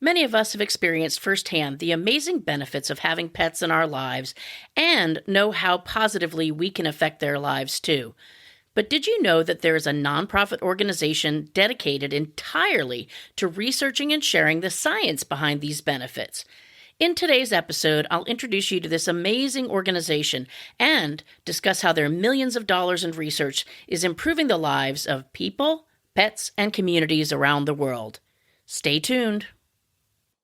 Many of us have experienced firsthand the amazing benefits of having pets in our lives and know how positively we can affect their lives too. But did you know that there is a nonprofit organization dedicated entirely to researching and sharing the science behind these benefits? In today's episode, I'll introduce you to this amazing organization and discuss how their millions of dollars in research is improving the lives of people, pets, and communities around the world. Stay tuned.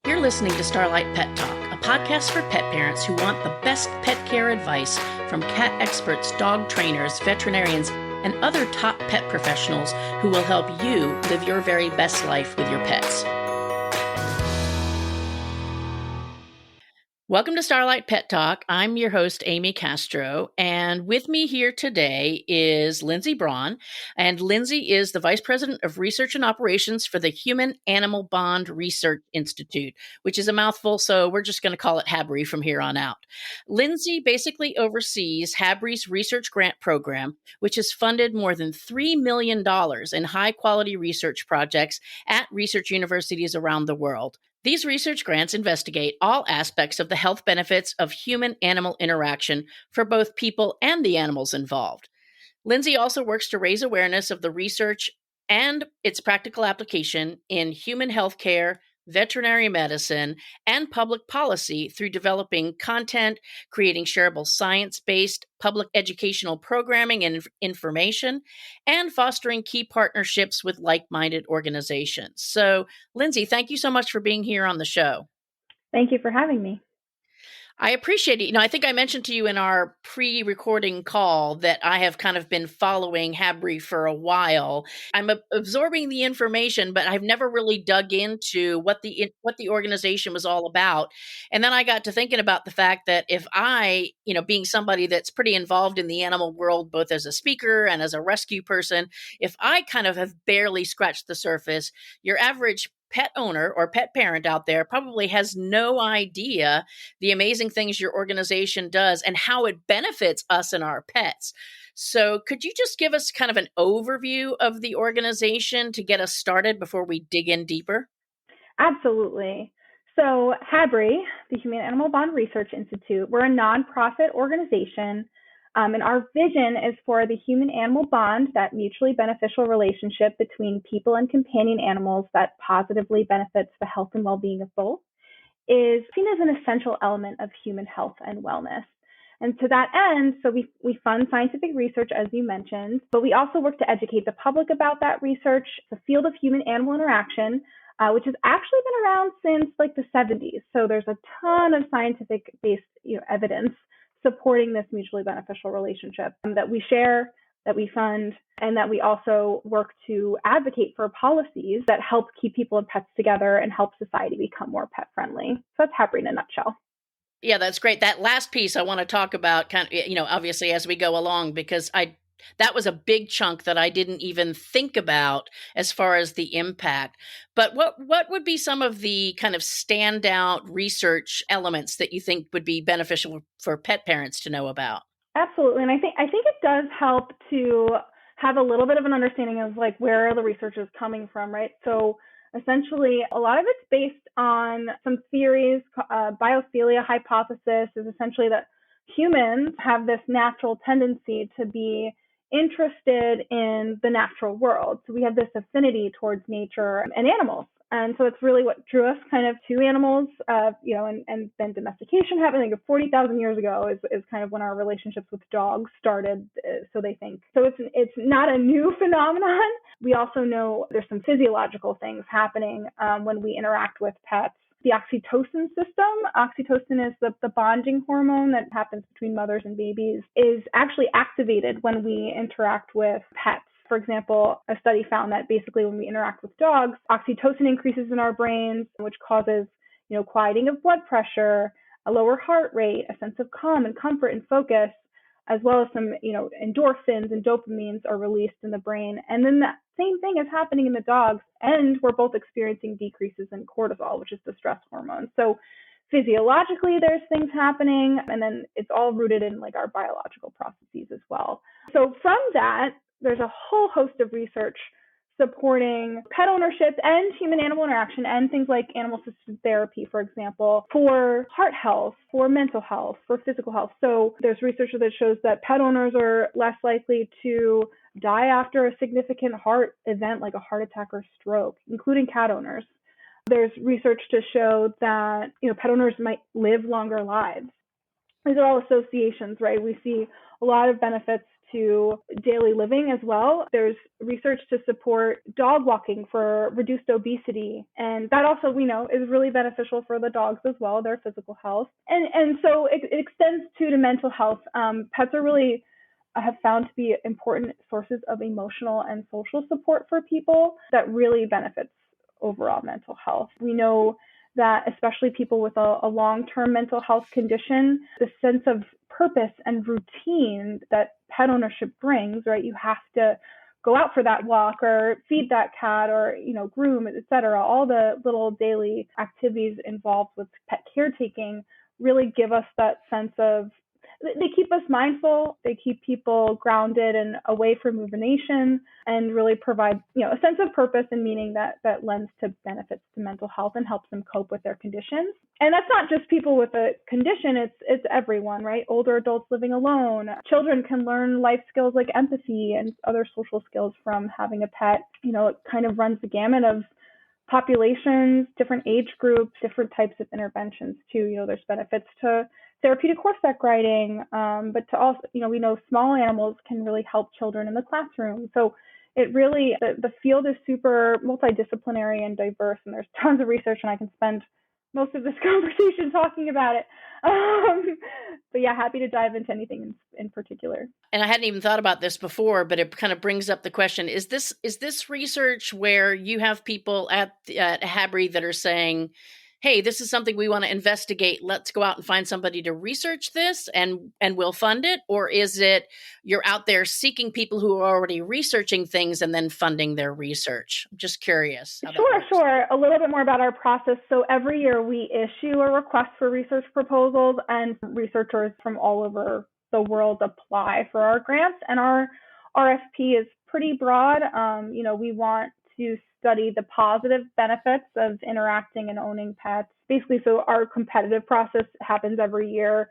You're listening to Starlight Pet Talk, a podcast for pet parents who want the best pet care advice from cat experts, dog trainers, veterinarians, and other top pet professionals who will help you live your very best life with your pets. Welcome to Starlight Pet Talk. I'm your host, Amy Castro, and with me here today is Lindsey Braun. And Lindsey is the Vice President of Research and Operations for the Human-Animal Bond Research Institute, which is a mouthful, so we're just going to call it HABRI from here on out. Lindsey basically oversees HABRI's research grant program, which has funded more than $3 million in high-quality research projects at research universities around the world. These research grants investigate all aspects of the health benefits of human-animal interaction for both people and the animals involved. Lindsey also works to raise awareness of the research and its practical application in human health care, veterinary medicine, and public policy through developing content, creating shareable science-based public educational programming and information, and fostering key partnerships with like-minded organizations. So, Lindsey, thank you so much for being here on the show. Thank you for having me. I appreciate it. I think I mentioned to you in our pre-recording call that I have kind of been following HABRI for a while. I'm absorbing the information, but I've never really dug into what the organization was all about. And then I got to thinking about the fact that if I, being somebody that's pretty involved in the animal world, both as a speaker and as a rescue person, if I kind of have barely scratched the surface, your average pet owner or pet parent out there probably has no idea the amazing things your organization does and how it benefits us and our pets. So could you just give us kind of an overview of the organization to get us started before we dig in deeper? Absolutely. So HABRI, the Human-Animal Bond Research Institute, we're a nonprofit organization. And our vision is for the human-animal bond, that mutually beneficial relationship between people and companion animals that positively benefits the health and well-being of both, is seen as an essential element of human health and wellness. And to that end, so we fund scientific research, as you mentioned, but we also work to educate the public about that research. The field of human-animal interaction, which has actually been around since like the 70s. So there's a ton of scientific-based evidence supporting this mutually beneficial relationship that we share, that we fund, and that we also work to advocate for policies that help keep people and pets together and help society become more pet friendly. So that's HABRI in a nutshell. Yeah, that's great. That last piece I want to talk about kind of, obviously as we go along, because that was a big chunk that I didn't even think about as far as the impact. But what would be some of the kind of standout research elements that you think would be beneficial for pet parents to know about? Absolutely. And I think it does help to have a little bit of an understanding of like where the research is coming from, right? So essentially, a lot of it's based on some theories. Biophilia hypothesis is essentially that humans have this natural tendency to be interested in the natural world. So we have this affinity towards nature and animals. And so it's really what drew us kind of to animals, and then domestication happened. I think 40,000 years ago is kind of when our relationships with dogs started, so they think. So it's not a new phenomenon. We also know there's some physiological things happening when we interact with pets. The oxytocin system, oxytocin is the bonding hormone that happens between mothers and babies, is actually activated when we interact with pets. For example, a study found that basically when we interact with dogs, oxytocin increases in our brains, which causes, quieting of blood pressure, a lower heart rate, a sense of calm and comfort and focus, as well as some, endorphins and dopamines are released in the brain. And then that same thing is happening in the dogs, and we're both experiencing decreases in cortisol, which is the stress hormone. So physiologically, there's things happening, and then it's all rooted in like our biological processes as well. So from that, there's a whole host of research supporting pet ownership and human-animal interaction and things like animal-assisted therapy, for example, for heart health, for mental health, for physical health. So there's research that shows that pet owners are less likely to die after a significant heart event like a heart attack or stroke, including cat owners. There's research to show that, pet owners might live longer lives. These are all associations, right? We see a lot of benefits to daily living as well. There's research to support dog walking for reduced obesity. And that also, we know, is really beneficial for the dogs as well, their physical health. And so it extends to mental health. Pets are really have found to be important sources of emotional and social support for people that really benefits overall mental health. We know that especially people with a long-term mental health condition, the sense of purpose and routine that pet ownership brings, right? You have to go out for that walk or feed that cat or, groom, et cetera. All the little daily activities involved with pet caretaking really give us that sense of, they keep us mindful, they keep people grounded and away from rumination, and really provide, a sense of purpose and meaning that lends to benefits to mental health and helps them cope with their conditions. And that's not just people with a condition, it's everyone, right? Older adults living alone. Children can learn life skills like empathy and other social skills from having a pet. It kind of runs the gamut of populations, different age groups, different types of interventions too. There's benefits to therapeutic horseback riding, but to also, we know small animals can really help children in the classroom. So it really, the field is super multidisciplinary and diverse, and there's tons of research, and I can spend most of this conversation talking about it. But yeah, happy to dive into anything in particular. And I hadn't even thought about this before, but it kind of brings up the question, is this research where you have people at HABRI that are saying, hey, this is something we want to investigate. Let's go out and find somebody to research this and we'll fund it? Or is it you're out there seeking people who are already researching things and then funding their research? I'm just curious. Sure. A little bit more about our process. So every year we issue a request for research proposals, and researchers from all over the world apply for our grants. And our RFP is pretty broad. We want to study the positive benefits of interacting and owning pets. Basically, so our competitive process happens every year.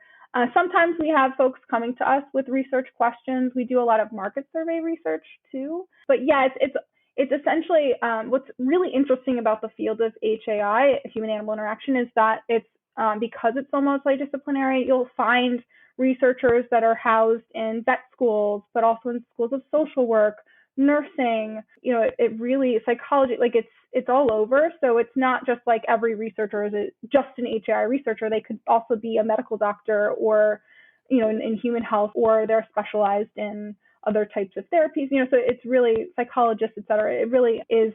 Sometimes we have folks coming to us with research questions. We do a lot of market survey research too. But yeah, it's essentially what's really interesting about the field of HAI, human-animal interaction, is that it's because it's so multidisciplinary. You'll find researchers that are housed in vet schools, but also in schools of social work, nursing, it really, psychology, like it's all over. So it's not just like every researcher is just an HAI researcher. They could also be a medical doctor or, in human health, or they're specialized in other types of therapies, so it's really psychologists, et cetera. It really is,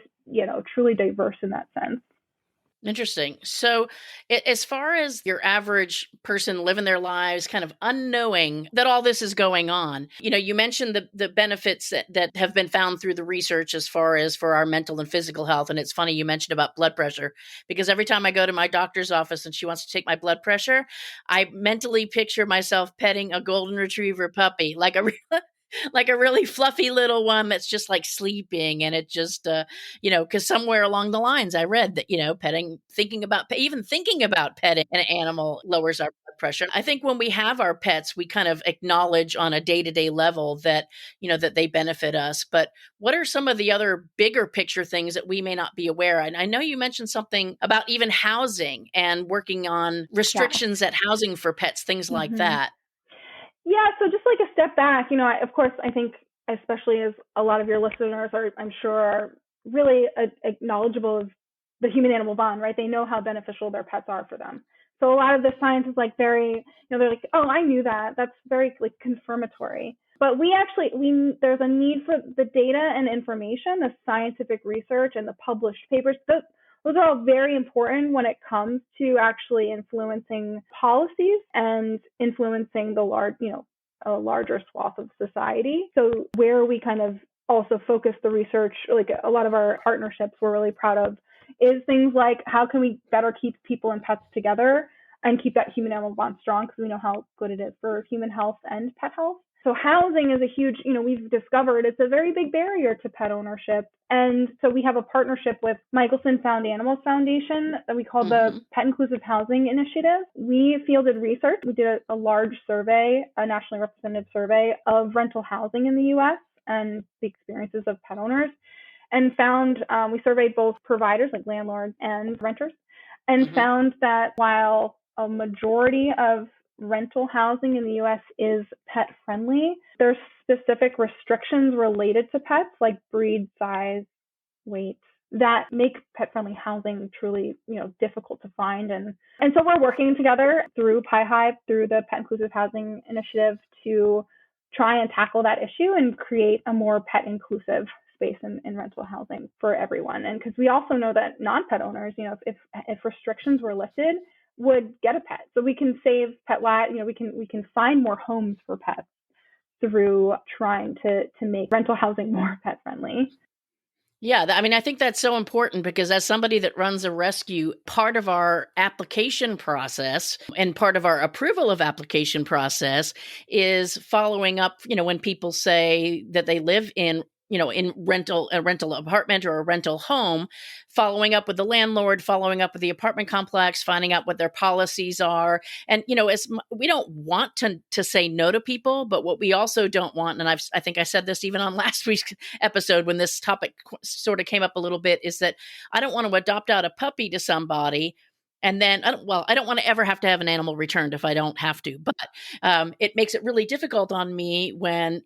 truly diverse in that sense. Interesting. So as far as your average person living their lives kind of unknowing that all this is going on, you mentioned the benefits that have been found through the research as far as for our mental and physical health. And it's funny you mentioned about blood pressure, because every time I go to my doctor's office and she wants to take my blood pressure, I mentally picture myself petting a golden retriever puppy, like a really fluffy little one that's just like sleeping. And it just, because somewhere along the lines I read that, even thinking about petting an animal lowers our blood pressure. I think when we have our pets, we kind of acknowledge on a day-to-day level that, that they benefit us. But what are some of the other bigger picture things that we may not be aware of? And I know you mentioned something about even housing and working on restrictions at housing for pets, things like that. Yeah, so just like a step back, of course, I think especially as a lot of your listeners I'm sure are really knowledgeable of the human-animal bond, right? They know how beneficial their pets are for them. So a lot of the science is like very, they're like, oh, I knew that. That's very like confirmatory. But there's a need for the data and information, the scientific research and the published papers. Those are all very important when it comes to actually influencing policies and influencing a larger swath of society. So where we kind of also focus the research, like a lot of our partnerships we're really proud of, is things like how can we better keep people and pets together and keep that human-animal bond strong, because we know how good it is for human health and pet health. So housing is a huge, we've discovered it's a very big barrier to pet ownership. And so we have a partnership with Michelson Found Animals Foundation that we call the Pet Inclusive Housing Initiative. We fielded research. We did a large survey, a nationally representative survey of rental housing in the U.S. and the experiences of pet owners, and found we surveyed both providers like landlords and renters, and found that while a majority of rental housing in the U.S. is pet friendly, there's specific restrictions related to pets like breed, size, weight, that make pet friendly housing truly, difficult to find. And so we're working together through PIHIVE, through the Pet Inclusive Housing Initiative, to try and tackle that issue and create a more pet inclusive space in rental housing for everyone. And because we also know that non-pet owners, if restrictions were lifted, would get a pet. So we can save pet lives, we can find more homes for pets through trying to make rental housing more pet friendly. Yeah, I mean, I think that's so important because as somebody that runs a rescue, part of our application process and part of our approval of application process is following up, when people say that they live in a rental apartment or a rental home, following up with the landlord, following up with the apartment complex, finding out what their policies are. And, we don't want to say no to people, but what we also don't want, and I think I said this even on last week's episode when this topic sort of came up a little bit, is that I don't want to adopt out a puppy to somebody and then, I don't want to ever have to have an animal returned if I don't have to, but it makes it really difficult on me when,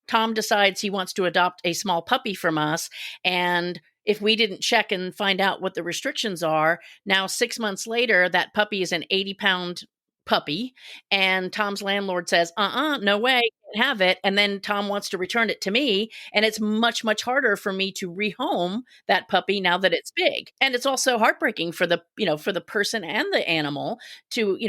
Tom decides he wants to adopt a small puppy from us. And if we didn't check and find out what the restrictions are, now 6 months later, that puppy is an 80-pound puppy. And Tom's landlord says, no way, can't have it. And then Tom wants to return it to me. And it's much, much harder for me to rehome that puppy now that it's big. And it's also heartbreaking for the person and the animal to,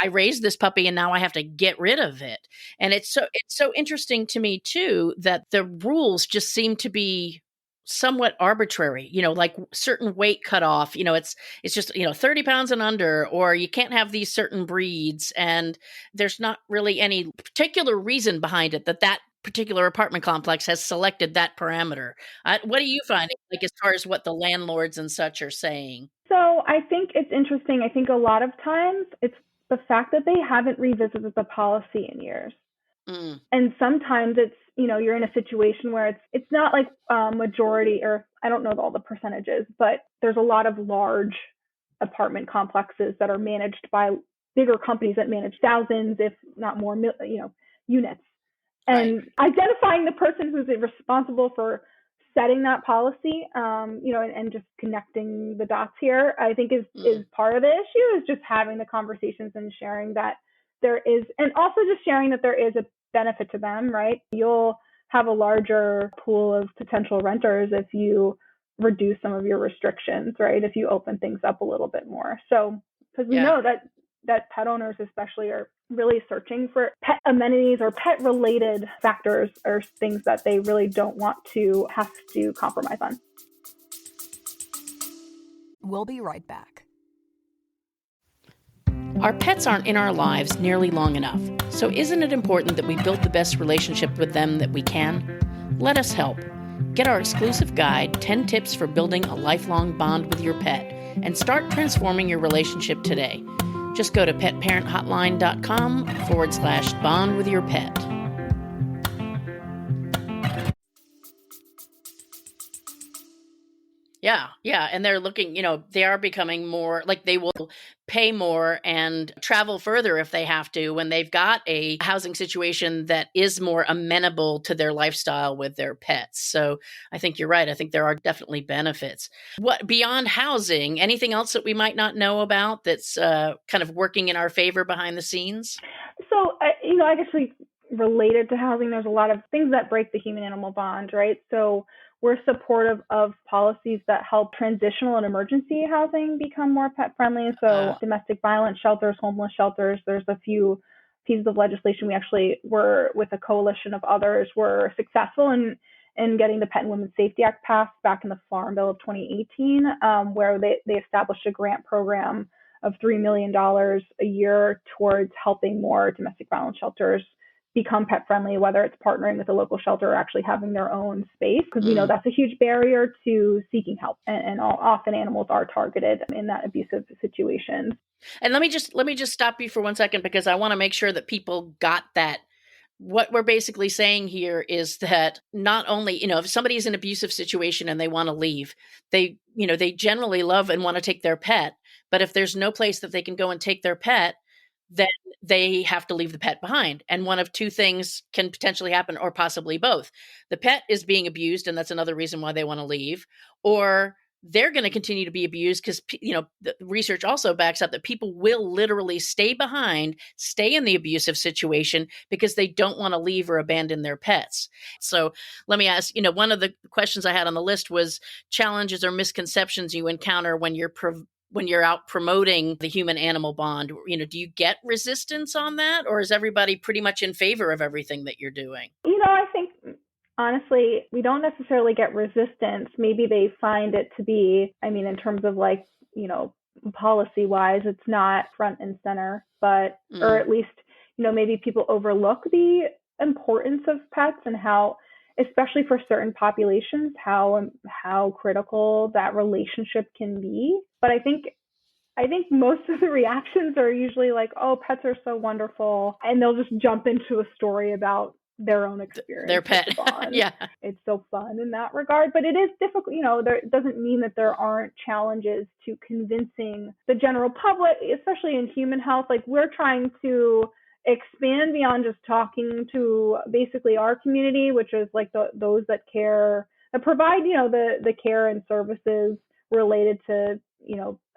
I raised this puppy and now I have to get rid of it. And it's so interesting to me too, that the rules just seem to be somewhat arbitrary, like certain weight cutoff, it's just, 30 pounds and under, or you can't have these certain breeds. And there's not really any particular reason behind it that particular apartment complex has selected that parameter. What are you finding, like as far as what the landlords and such are saying? So I think it's interesting. I think a lot of times it's the fact that they haven't revisited the policy in years. And sometimes it's, you're in a situation where it's not like majority, or I don't know all the percentages, but there's a lot of large apartment complexes that are managed by bigger companies that manage thousands, if not more, units. And identifying the person who's responsible for setting that policy, and just connecting the dots here, I think is part of the issue, is just having the conversations and sharing that there is, and also just sharing that there is a benefit to them, right? You'll have a larger pool of potential renters if you reduce some of your restrictions, right? If you open things up a little bit more. So, because we know that pet owners especially are really searching for pet amenities or pet related factors or things that they really don't want to have to compromise on. We'll be right back. Our pets aren't in our lives nearly long enough, so isn't it important that we build the best relationship with them that we can? Let us help. Get our exclusive guide, 10 Tips for Building a Lifelong Bond with Your Pet, and start transforming your relationship today. Just go to petparenthotline.com/bond with your pet. Yeah. And they're looking, they are becoming more, like they will pay more and travel further if they have to when they've got a housing situation that is more amenable to their lifestyle with their pets. So I think you're right. I think there are definitely benefits. What beyond housing, anything else that we might not know about that's kind of working in our favor behind the scenes? So, I guess related to housing, there's a lot of things that break the human-animal bond, right? So we're supportive of policies that help transitional and emergency housing become more pet-friendly. So domestic violence shelters, homeless shelters, there's a few pieces of legislation. We actually were, with a coalition of others, were successful in getting the Pet and Women's Safety Act passed back in the Farm Bill of 2018, where they established a grant program of $3 million a year towards helping more domestic violence shelters become pet friendly, whether it's partnering with a local shelter or actually having their own space, because we know that's a huge barrier to seeking help. And often animals are targeted in that abusive situation. And let me just stop you for 1 second, because I want to make sure that people got that. What we're basically saying here is that not only, if somebody's in an abusive situation and they want to leave, they generally love and want to take their pet. But if there's no place that they can go and take their pet, then they have to leave the pet behind. And one of two things can potentially happen, or possibly both. The pet is being abused, and that's another reason why they want to leave, or they're going to continue to be abused because, the research also backs up that people will literally stay behind, stay in the abusive situation because they don't want to leave or abandon their pets. So let me ask, one of the questions I had on the list was challenges or misconceptions you encounter when you're out promoting the human animal bond. Do you get resistance on that, or is everybody pretty much in favor of everything that you're doing? I think honestly, we don't necessarily get resistance. Maybe they find it to be, in terms of policy wise, it's not front and center, but, or at least, maybe people overlook the importance of pets and how, especially for certain populations, how critical that relationship can be. But I think most of the reactions are usually like, oh, pets are so wonderful. And they'll just jump into a story about their own experience. Their pet. Yeah. It's so fun in that regard. But it is difficult. It doesn't mean that there aren't challenges to convincing the general public, especially in human health. Like, we're trying to expand beyond just talking to basically our community, which is like those that care, that provide, the care and services related to,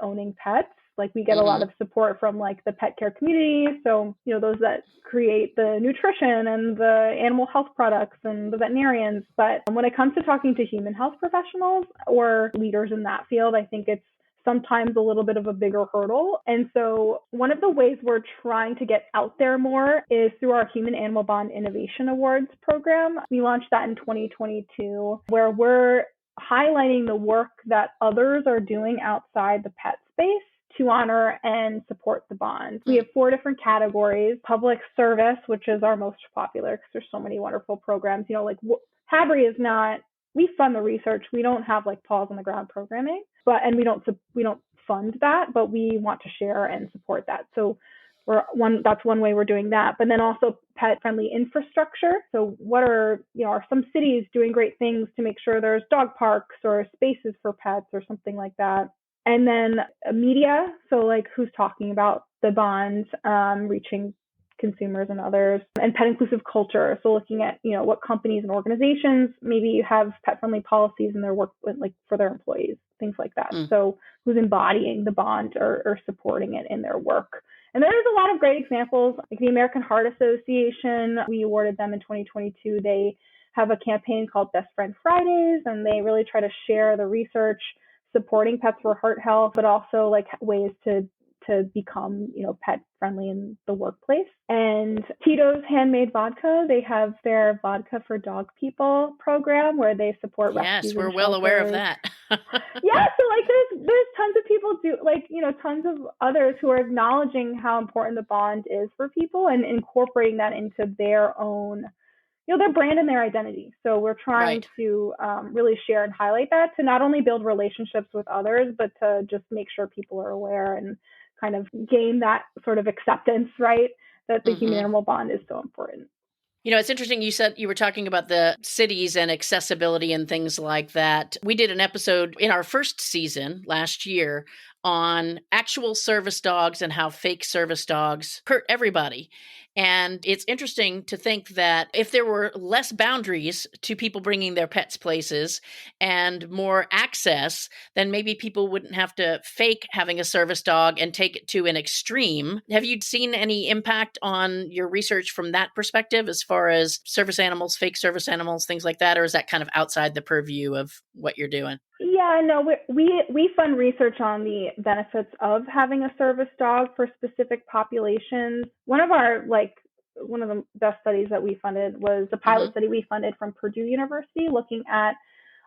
owning pets. Like, we get a lot of support from like the pet care community. So, those that create the nutrition and the animal health products and the veterinarians. But when it comes to talking to human health professionals or leaders in that field, I think it's sometimes a little bit of a bigger hurdle. And so one of the ways we're trying to get out there more is through our Human Animal Bond Innovation Awards program. We launched that in 2022, where we're highlighting the work that others are doing outside the pet space to honor and support the bond. We have 4 different categories. Public service, which is our most popular because there's so many wonderful programs. HABRI is not, we fund the research. We don't have like paws on the ground programming, and we don't fund that, but we want to share and support that. So that's one way we're doing that. But then also pet friendly infrastructure. So what are some cities doing great things to make sure there's dog parks or spaces for pets or something like that. And then media. So like, who's talking about the bond, reaching consumers and others, and pet inclusive culture. So looking at, what companies and organizations maybe have pet friendly policies in their work, like for their employees, things like that. So who's embodying the bond or supporting it in their work. And there's a lot of great examples, like the American Heart Association. We awarded them in 2022. They have a campaign called Best Friend Fridays, and they really try to share the research supporting pets for heart health, but also like ways to become, pet friendly in the workplace. And Tito's Handmade Vodka, they have their Vodka for Dog People program where they support rescues. Yes, we're well aware of that. Yeah, so like there's tons of people tons of others who are acknowledging how important the bond is for people and incorporating that into their own, their brand and their identity. So we're trying to really share and highlight that, to not only build relationships with others, but to just make sure people are aware and kind of gain that sort of acceptance, right? That the human animal bond is so important. It's interesting. You said you were talking about the cities and accessibility and things like that. We did an episode in our first season last year on actual service dogs and how fake service dogs hurt everybody. And it's interesting to think that if there were less boundaries to people bringing their pets places and more access, then maybe people wouldn't have to fake having a service dog and take it to an extreme. Have you seen any impact on your research from that perspective as far as service animals, fake service animals, things like that? Or is that kind of outside the purview of what you're doing? Yeah, no, we fund research on the benefits of having a service dog for specific populations. One of the best studies that we funded was the pilot study we funded from Purdue University, looking at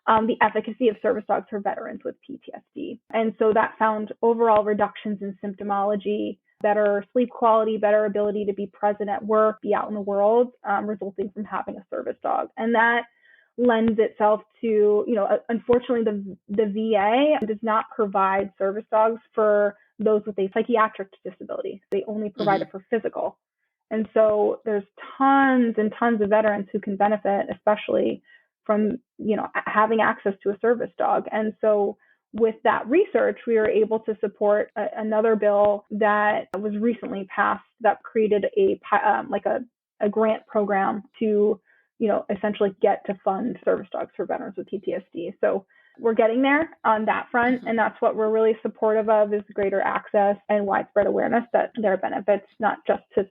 the efficacy of service dogs for veterans with PTSD. And so that found overall reductions in symptomology better sleep quality, better ability to be present at work, be out in the world, resulting from having a service dog. And that lends itself to, unfortunately, the VA does not provide service dogs for those with a psychiatric disability. They only provide it for physical. And so there's tons and tons of veterans who can benefit, especially from, having access to a service dog. And so with that research, we were able to support another bill that was recently passed that created a grant program to, essentially get to fund service dogs for veterans with PTSD. So we're getting there on that front. And that's what we're really supportive of, is greater access and widespread awareness that there are benefits, not just to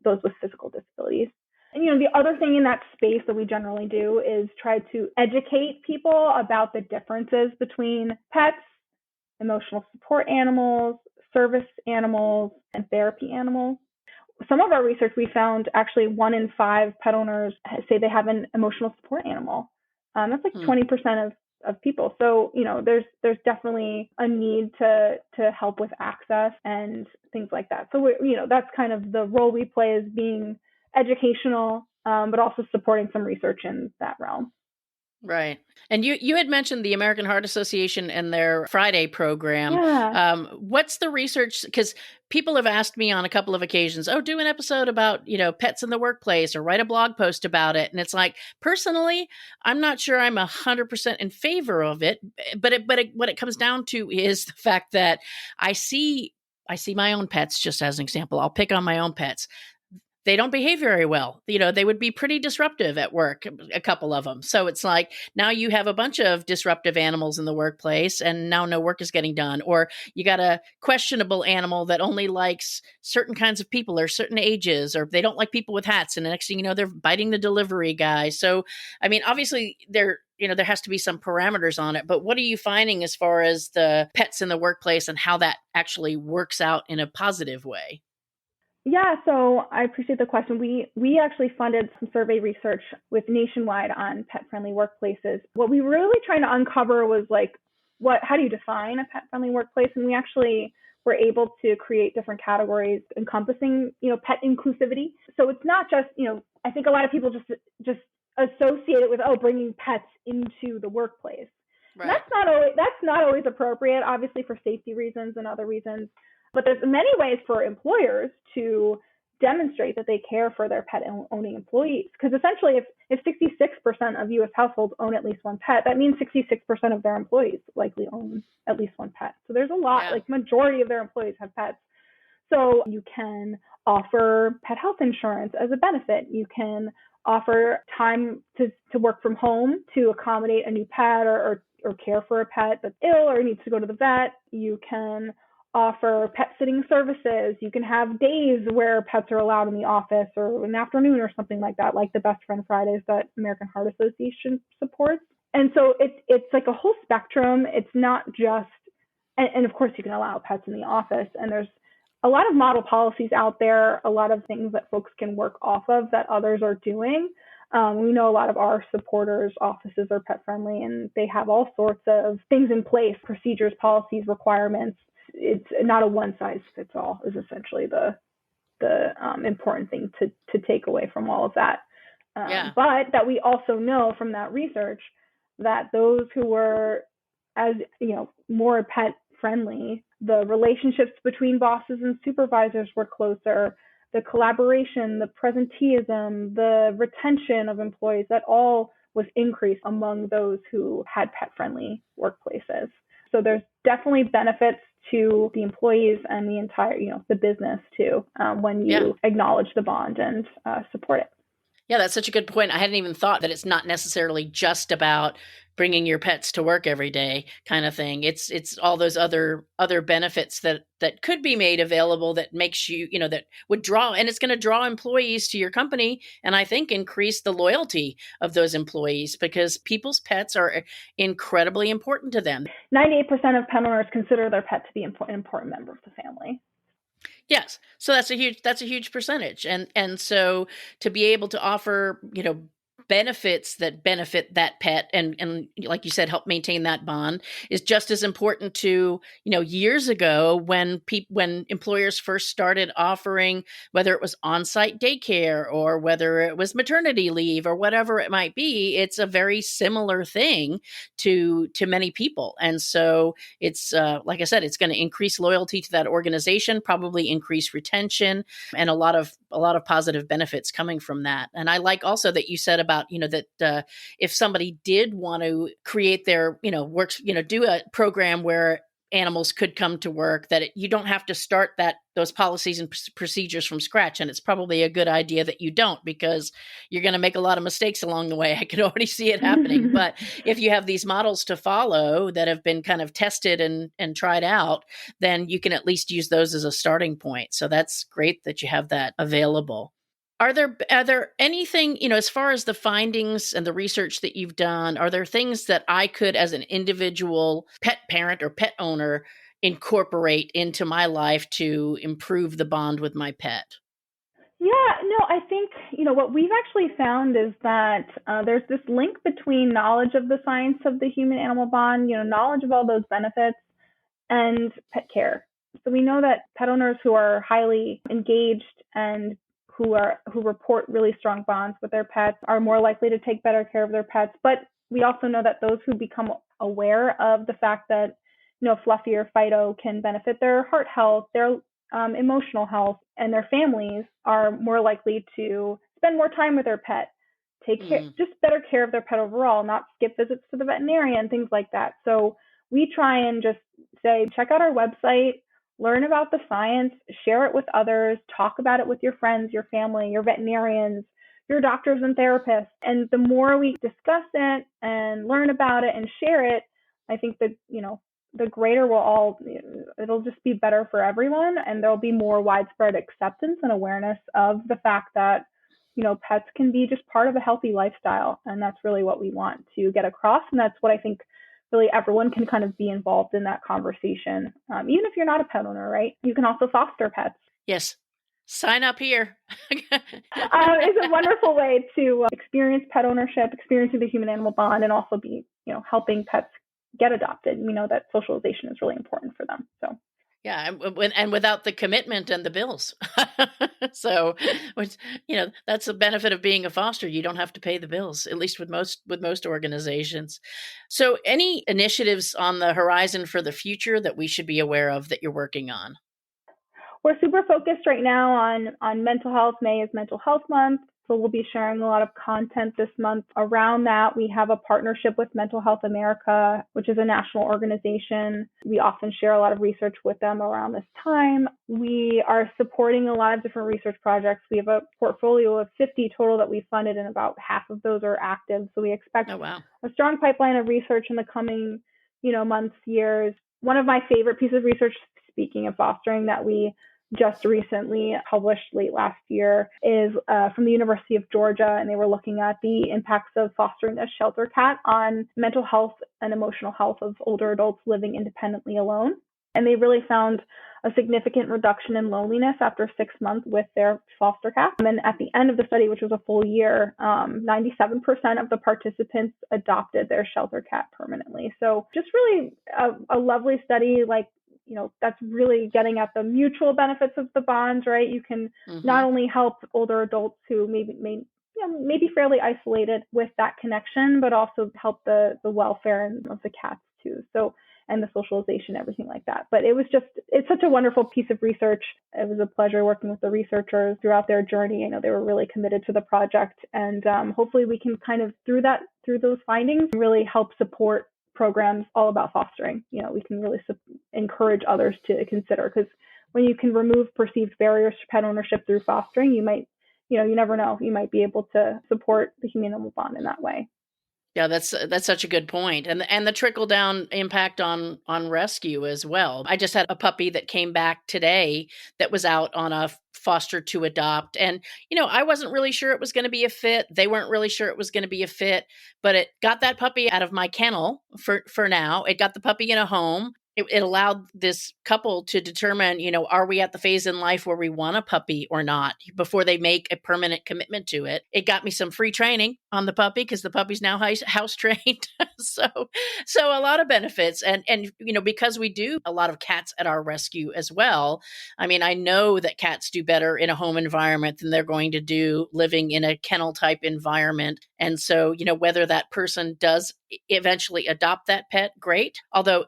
those with physical disabilities. And, the other thing in that space that we generally do is try to educate people about the differences between pets, emotional support animals, service animals, and therapy animals. Some of our research, we found actually 1 in 5 pet owners say they have an emotional support animal. That's like 20% of people. So, there's definitely a need to help with access and things like that. So, that's kind of the role we play, as being educational, but also supporting some research in that realm. Right. And you had mentioned the American Heart Association and their Friday program. Yeah. What's the research? Because people have asked me on a couple of occasions, do an episode about, pets in the workplace, or write a blog post about it. And it's like, personally, I'm not sure I'm 100% in favor of it. But what it comes down to is the fact that I see my own pets, just as an example. I'll pick on my own pets. They don't behave very well. They would be pretty disruptive at work, a couple of them. So it's like, now you have a bunch of disruptive animals in the workplace, and now no work is getting done. Or you got a questionable animal that only likes certain kinds of people or certain ages, or they don't like people with hats. And the next thing you know, they're biting the delivery guy. So, obviously there has to be some parameters on it. But what are you finding as far as the pets in the workplace and how that actually works out in a positive way? Yeah, so I appreciate the question. We actually funded some survey research with Nationwide on pet-friendly workplaces. What we were really trying to uncover was how do you define a pet-friendly workplace? And we actually were able to create different categories encompassing, pet inclusivity. So it's not just, I think a lot of people just associate it with, bringing pets into the workplace. Right. That's not always appropriate, obviously, for safety reasons and other reasons. But there's many ways for employers to demonstrate that they care for their pet owning employees. Because essentially, if 66% of U.S. households own at least one pet, that means 66% of their employees likely own at least one pet. So there's a lot, majority of their employees have pets. So you can offer pet health insurance as a benefit. You can offer time to work from home to accommodate a new pet or care for a pet that's ill or needs to go to the vet. You can offer pet sitting services. You can have days where pets are allowed in the office, or an afternoon or something like that, like the Best Friend Fridays that American Heart Association supports. And so it's like a whole spectrum. It's not just, and of course you can allow pets in the office, and there's a lot of model policies out there, a lot of things that folks can work off of that others are doing. We know a lot of our supporters' offices are pet friendly, and they have all sorts of things in place, procedures, policies, requirements. It's not a one size fits all is essentially the important thing to take away from all of that. But that we also know from that research that those who were, as more pet friendly, the relationships between bosses and supervisors were closer, the collaboration, the presenteeism, the retention of employees, that all was increased among those who had pet friendly workplaces. So there's definitely benefits to the employees and the entire, the business too, when you acknowledge the bond and support it. Yeah, that's such a good point. I hadn't even thought that it's not necessarily just about bringing your pets to work every day kind of thing. It's all those other benefits that could be made available that makes you, that would draw, and it's going to draw employees to your company, and I think increase the loyalty of those employees, because people's pets are incredibly important to them. 98% of pet owners consider their pet to be an important member of the family. Yes. So that's a huge percentage. And so to be able to offer, benefits that benefit that pet and like you said, help maintain that bond is just as important to, years ago when employers first started offering, whether it was on-site daycare or whether it was maternity leave or whatever it might be. It's a very similar thing to many people. And so it's like I said, it's going to increase loyalty to that organization, probably increase retention, and a lot of positive benefits coming from that. And I like also that you said about, that if somebody did want to create their, works, do a program where animals could come to work, that you don't have to start those policies and procedures from scratch. And it's probably a good idea that you don't, because you're going to make a lot of mistakes along the way. I can already see it happening. But if you have these models to follow that have been kind of tested and tried out, then you can at least use those as a starting point. So that's great that you have that available. Are there anything, as far as the findings and the research that you've done, are there things that I could, as an individual pet parent or pet owner, incorporate into my life to improve the bond with my pet? Yeah, no, I think, what we've actually found is that there's this link between knowledge of the science of the human-animal bond, knowledge of all those benefits, and pet care. So we know that pet owners who are highly engaged and who report really strong bonds with their pets are more likely to take better care of their pets. But we also know that those who become aware of the fact that, Fluffy or Fido can benefit their heart health, their emotional health, and their families are more likely to spend more time with their pet, take care, just better care of their pet overall, not skip visits to the veterinarian, things like that. So we try and just say, check out our website, learn about the science, share it with others, talk about it with your friends, your family, your veterinarians, your doctors and therapists. And the more we discuss it and learn about it and share it, I think that, the greater it'll just be better for everyone. And there'll be more widespread acceptance and awareness of the fact that, pets can be just part of a healthy lifestyle. And that's really what we want to get across. And that's what I think really everyone can kind of be involved in that conversation. Even if you're not a pet owner, right? You can also foster pets. Yes. Sign up here. It's a wonderful way to experience pet ownership, experiencing the human-animal bond, and also be, helping pets get adopted. We know that socialization is really important for them. So. Yeah, and without the commitment and the bills. So, that's the benefit of being a foster. You don't have to pay the bills, at least with most organizations. So, any initiatives on the horizon for the future that we should be aware of that you're working on? We're super focused right now on mental health. May is Mental Health Month. So we'll be sharing a lot of content this month around that. We have a partnership with Mental Health America, which is a national organization. We often share a lot of research with them around this time. We are supporting a lot of different research projects. We have a portfolio of 50 total that we funded, and about half of those are active. So we expect a strong pipeline of research in the coming, months, years. One of my favorite pieces of research, speaking of fostering, that we just recently published late last year is from the University of Georgia, and they were looking at the impacts of fostering a shelter cat on mental health and emotional health of older adults living independently alone. And they really found a significant reduction in loneliness after 6 months with their foster cat. And then at the end of the study, which was a full year, 97% of the participants adopted their shelter cat permanently. So just really a lovely study, that's really getting at the mutual benefits of the bonds, right? You can not only help older adults who maybe fairly isolated with that connection, but also help the welfare of the cats too. So, and the socialization, everything like that. But it's such a wonderful piece of research. It was a pleasure working with the researchers throughout their journey. They were really committed to the project, and hopefully we can kind of through those findings really help support programs all about fostering. We can really encourage others to consider, because when you can remove perceived barriers to pet ownership through fostering, you might, you never know, you might be able to support the human-animal bond in that way. Yeah, that's such a good point. And the trickle down impact on rescue as well. I just had a puppy that came back today that was out on a foster to adopt. And, I wasn't really sure it was going to be a fit. They weren't really sure it was going to be a fit, but it got that puppy out of my kennel for now. It got the puppy in a home. it allowed this couple to determine, are we at the phase in life where we want a puppy or not before they make a permanent commitment to it. It got me some free training on the puppy because the puppy's now house trained. so a lot of benefits. And because we do a lot of cats at our rescue as well. I mean, I know that cats do better in a home environment than they're going to do living in a kennel type environment. And so, whether that person does eventually adopt that pet, great. Although,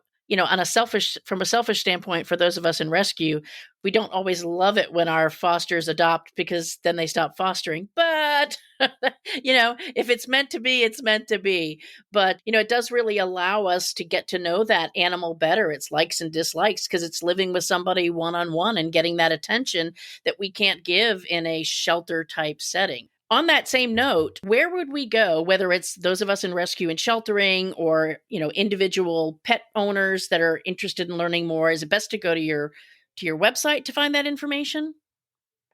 from a selfish standpoint, for those of us in rescue, we don't always love it when our fosters adopt because then they stop fostering. But, if it's meant to be, it's meant to be. But, it does really allow us to get to know that animal better, its likes and dislikes, because it's living with somebody one-on-one and getting that attention that we can't give in a shelter type setting. On that same note, where would we go, whether it's those of us in rescue and sheltering or, individual pet owners that are interested in learning more? Is it best to go to your website to find that information?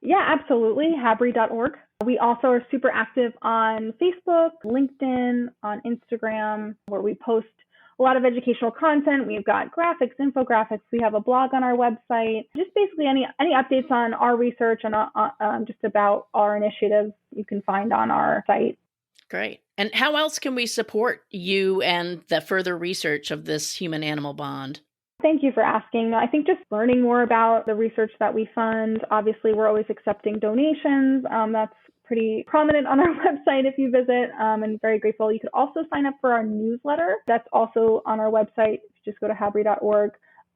Yeah, absolutely. HABRI.org. We also are super active on Facebook, LinkedIn, on Instagram, where we post a lot of educational content. We've got graphics, infographics. We have a blog on our website. Just basically any updates on our research and just about our initiatives you can find on our site. Great. And how else can we support you and the further research of this human-animal bond? Thank you for asking. I think just learning more about the research that we fund. Obviously, we're always accepting donations. That's pretty prominent on our website if you visit, and very grateful. You could also sign up for our newsletter. That's also on our website. Just go to HABRI.org.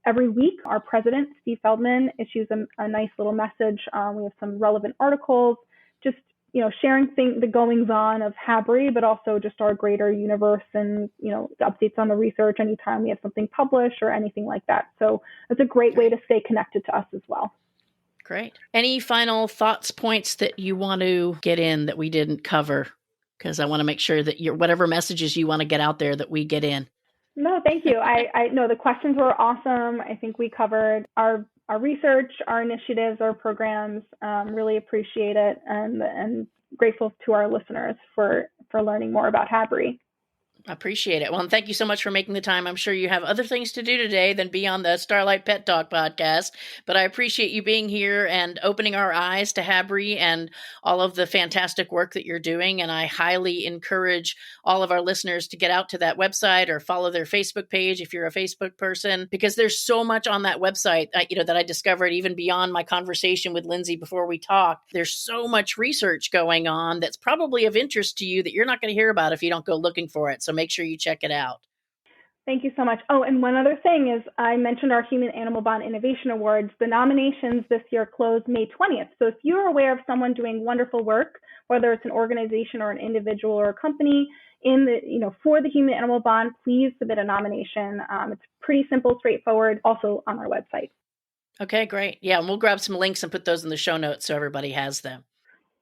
Every week, our president, Steve Feldman, issues a nice little message. We have some relevant articles, just sharing the goings on of HABRI, but also just our greater universe and, the updates on the research anytime we have something published or anything like that. So it's a great way to stay connected to us as well. Great. Any final thoughts, points that you want to get in that we didn't cover? Because I want to make sure that whatever messages you want to get out there that we get in. No, thank you. I know the questions were awesome. I think we covered our research, our initiatives, our programs. Really appreciate it and grateful to our listeners for learning more about HABRI. I appreciate it. Well, and thank you so much for making the time. I'm sure you have other things to do today than be on the Starlight Pet Talk podcast, but I appreciate you being here and opening our eyes to HABRI and all of the fantastic work that you're doing. And I highly encourage all of our listeners to get out to that website or follow their Facebook page if you're a Facebook person, because there's so much on that website, that I discovered even beyond my conversation with Lindsey before we talked. There's so much research going on that's probably of interest to you that you're not going to hear about if you don't go looking for it. So make sure you check it out. Thank you so much. Oh, and one other thing is I mentioned our Human Animal Bond Innovation Awards. The nominations this year close May 20th. So if you're aware of someone doing wonderful work, whether it's an organization or an individual or a company for the Human Animal Bond, please submit a nomination. It's pretty simple, straightforward, also on our website. Okay, great. Yeah, and we'll grab some links and put those in the show notes so everybody has them.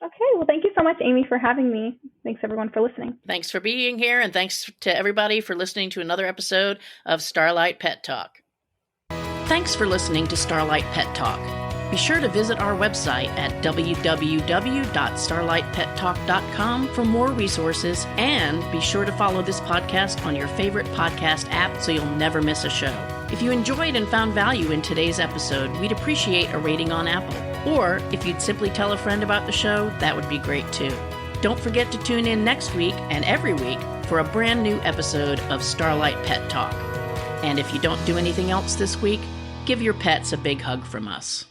Okay, well, thank you so much, Amy, for having me. Thanks, everyone, for listening. Thanks for being here, and thanks to everybody for listening to another episode of Starlight Pet Talk. Thanks for listening to Starlight Pet Talk. Be sure to visit our website at www.starlightpettalk.com for more resources, and be sure to follow this podcast on your favorite podcast app so you'll never miss a show. If you enjoyed and found value in today's episode, we'd appreciate a rating on Apple. Or if you'd simply tell a friend about the show, that would be great too. Don't forget to tune in next week and every week for a brand new episode of Starlight Pet Talk. And if you don't do anything else this week, give your pets a big hug from us.